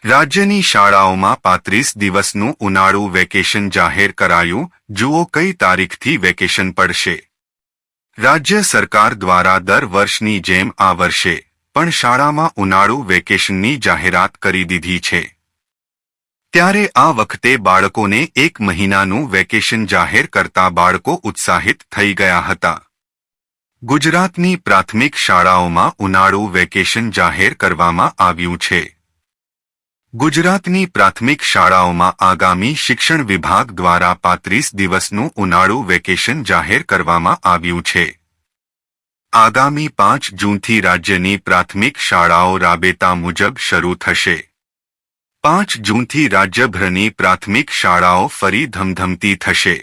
રાજ્યની શાળાઓમાં 35 દિવસનું ઉનાળુ વેકેશન જાહેર કરાયું. જુઓ કઈ તારીખથી વેકેશન પડશે. રાજ્ય સરકાર દ્વારા દર વર્ષની જેમ આ વર્ષે પણ શાળામાં ઉનાળુ વેકેશનની જાહેરાત કરી દીધી છે. ત્યારે આ વખતે બાળકોને 1 મહિનાનું વેકેશન જાહેર કરતા બાળકો ઉત્સાહિત થઈ ગયા હતા. ગુજરાતની પ્રાથમિક શાળાઓમાં ઉનાળુ વેકેશન જાહેર કરવામાં આવ્યું છે. ગુજરાતની પ્રાથમિક શાળાઓમાં આગામી શિક્ષણ વિભાગ દ્વારા 35 દિવસનું ઉનાળુ વેકેશન જાહેર કરવામાં આવ્યું છે. આગામી 5 જૂનથી રાજ્યની પ્રાથમિક શાળાઓ રાબેતા મુજબ શરૂ થશે. 5 જૂનથી રાજ્યભરની પ્રાથમિક શાળાઓ ફરી ધમધમતી થશે.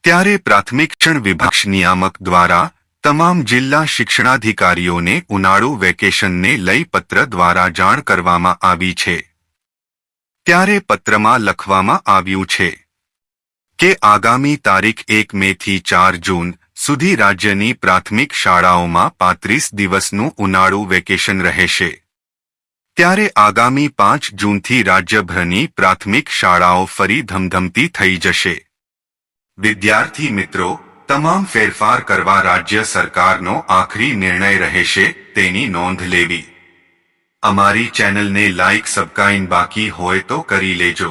ત્યારે પ્રાથમિક શિક્ષણ વિભાગ નિયામક દ્વારા તમામ જિલ્લા શિક્ષણાધિકારીઓને ઉનાળુ વેકેશનને લઈ પત્ર દ્વારા જાણ કરવામાં આવી છે. ત્યારે પત્રમાં લખવામાં આવ્યું છે કે આગામી તારીખ 1 મેથી 4 જૂન સુધી રાજ્યની પ્રાથમિક શાળાઓમાં 35 દિવસનું ઉનાળુ વેકેશન રહેશે. ત્યારે આગામી 5 જૂનથી રાજ્યભરની પ્રાથમિક શાળાઓ ફરી ધમધમતી થઈ જશે. વિદ્યાર્થી મિત્રો, તમામ ફેરફાર કરવા રાજ્ય સરકારનો આખરી નિર્ણય રહેશે તેની નોંધ લેવી. અમારી ચેનલને લાઇક સબસ્ક્રાઇબ બાકી હોય તો કરી લેજો.